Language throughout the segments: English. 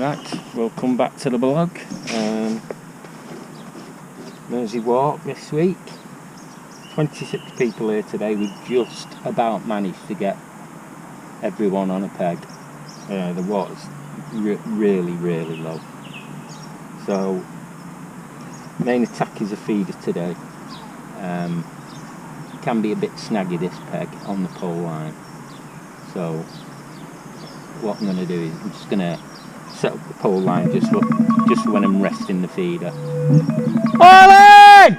Right, welcome back to the blog. Mersey walk this week. 26 people here today. We've just about managed to get everyone on a peg. The water's really low. So, main attack is a feeder today. Can be a bit snaggy, this peg on the pole line. So, what I'm going to do is I'm just going to set up the pole line just when I'm resting the feeder. Ollie!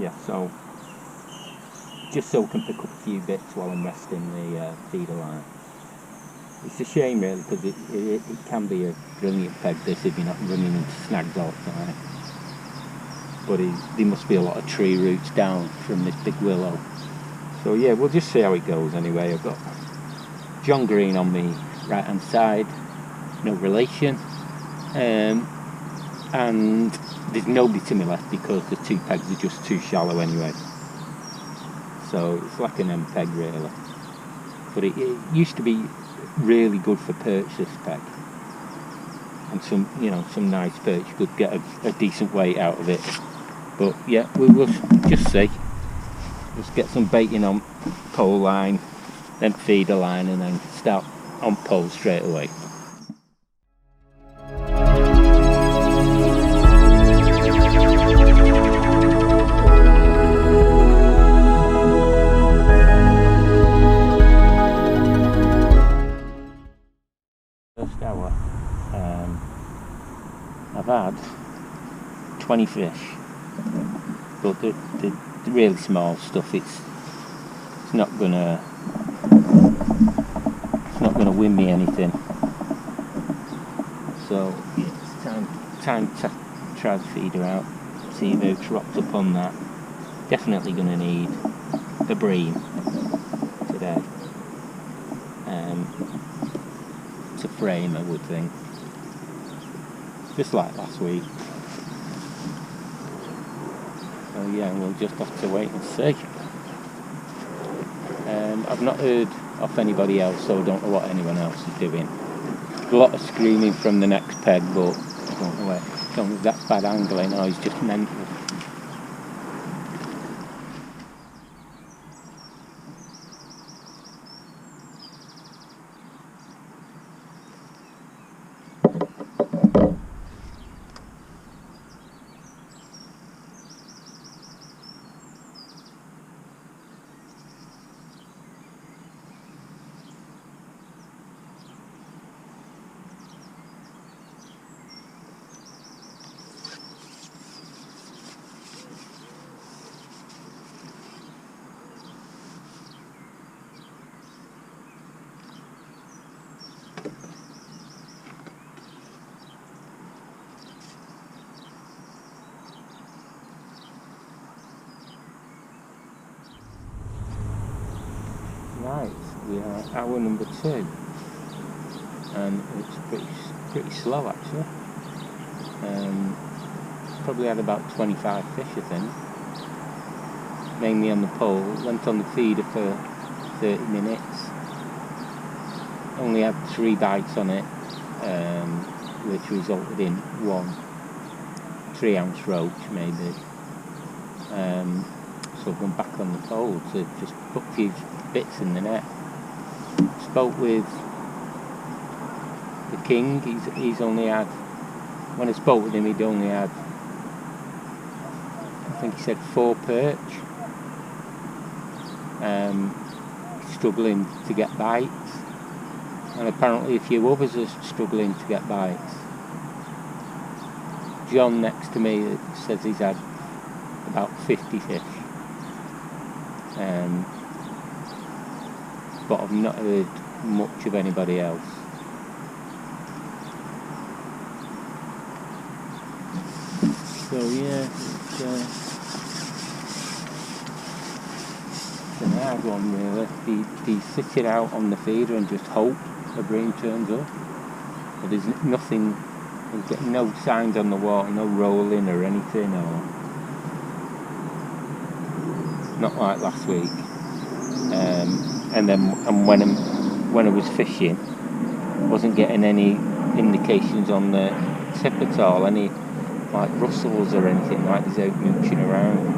Yeah, so just so I can pick up a few bits while I'm resting the feeder line. It's a shame really, because it can be a brilliant peg this if you're not running into snags all the time. But there must be a lot of tree roots down from this big willow. So yeah, we'll just see how it goes anyway. I've got John Green on me right hand side, no relation, and there's nobody to my left because the two pegs are just too shallow anyway. So it's like an M peg really. But it used to be really good for perch, this peg. And some nice perch, you could get a decent weight out of it. But yeah, we will just see. Just get some baiting on pole line, then feeder line, and then start on pole straight away. First hour, I've had 20 fish. But the really small stuff, it's not gonna win me anything. So yeah, it's time to try the feeder out, see if it's rocked up on that. Definitely gonna need the bream today to frame, I would think, just like last week. So yeah, we'll just have to wait and see. I've not heard of anybody else, so I don't know what anyone else is doing. A lot of screaming from the next peg, but I don't know if that's bad angling or he's just mental. Right, we are at hour number 2, and it's pretty slow actually. Probably had about 25 fish, I think, mainly on the pole. Went on the feeder for 30 minutes. Only had 3 bites on it, which resulted in 1 3-ounce roach maybe. So I've gone back on the pole to just put a few bits in the net. Spoke with the king. He's only had, when I spoke with him, he'd only had, I think he said 4 perch. Struggling to get bites, and apparently a few others are struggling to get bites. John next to me says he's had about 50 fish. But I've not heard much of anybody else. So yeah, it's an hard one really. Do you sit it out on the feeder and just hope a bream turns up? But there's nothing, there's no signs on the water, no rolling or anything, or not like last week. And when I was fishing, wasn't getting any indications on the tip at all, any like rustles or anything like he's out mooching around.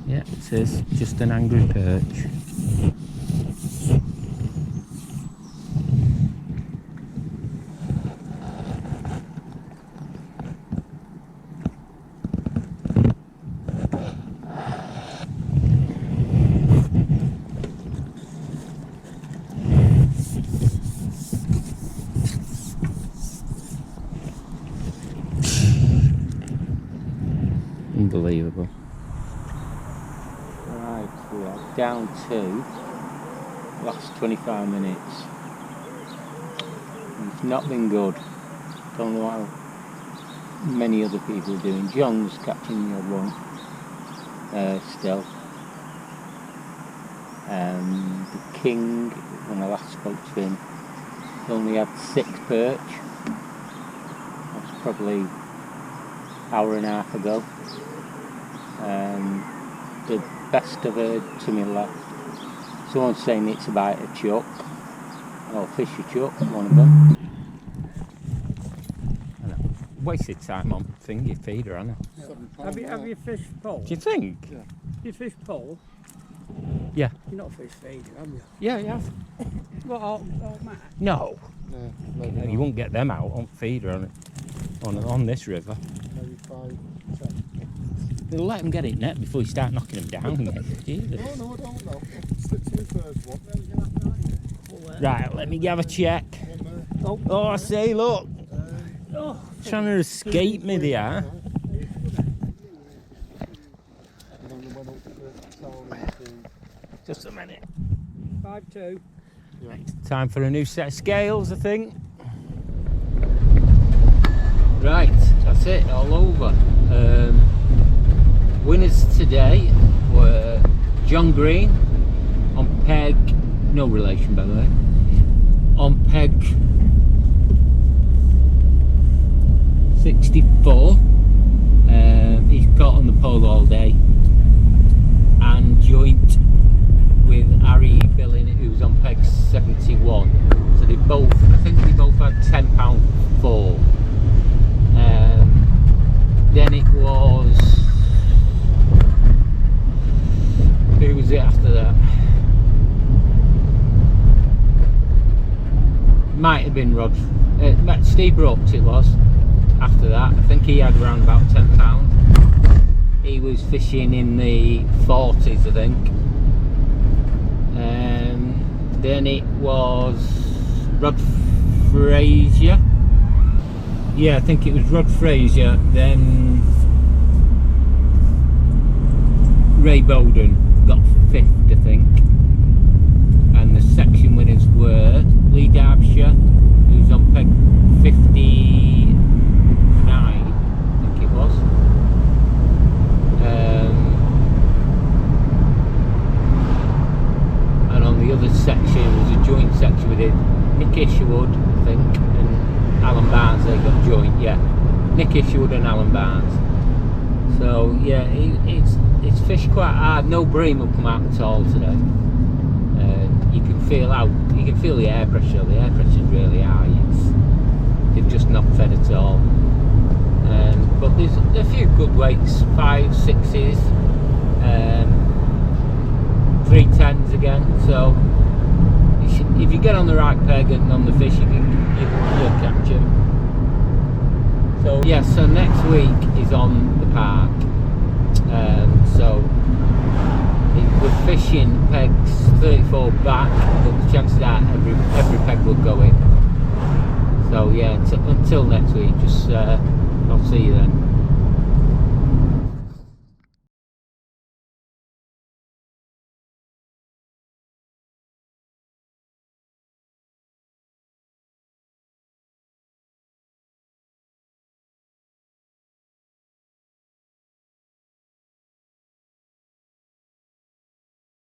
Yeah, it says just an angry perch. Unbelievable. Right, we are down to last 25 minutes. It's not been good. Don't know how many other people are doing. John's catching the odd one still. The King, when I last spoke to him, he only had 6 perch. That's probably an hour and a half ago. The best I've heard to me left. Someone's saying it's about a chuck, or fishy chuck, one of them. I know. Wasted time on thingy feeder, I know. Have you fished pole? Do you think? Yeah. You fished pole? Yeah. You're not fish feeding, have you? Yeah, yeah. What, all Matt? No. No, You won't get them out on feeder on this river. maybe 5, 10. They'll let them get it net before you start knocking them down again. No, I don't know. Stick to the first one. Right, let me have a check. Oh, I say, look. Trying to escape me, they are. Just a minute. 5-2. Yeah. Time for a new set of scales, I think. Right, that's it, all over. Winners today were John Green on peg, no relation by the way, on peg 64. He's caught on the pole all day, and joint with Harry Billing, who's on peg 71. So they both, I think they both had £10.4. Then it was, who was it after that? Might have been Steve Brooks it was after that. I think he had around about £10. He was fishing in the 40s, I think. Then it was Rod Frazier. Yeah, I think it was Rod Frazier, then Ray Bowden got 5th, I think. And the section winners were Lee Derbyshire, who's on peg 59, I think it was. And on the other section was a joint section with Nick Isherwood, I think, and Alan Barnes. They got joint, yeah. Nick Isherwood and Alan Barnes. So yeah, it's fished quite hard. No bream will come out at all today. You can feel the air pressure. The air pressure is really high. They've just not fed at all. But there's a few good weights, 5s, 6s, 3 10s again. So if you get on the right peg and on the fish, you'll catch them. So yeah, so next week is on the park. So we're fishing pegs 34 back, but the chances are every peg will go in. So yeah, until next week, just I'll see you then.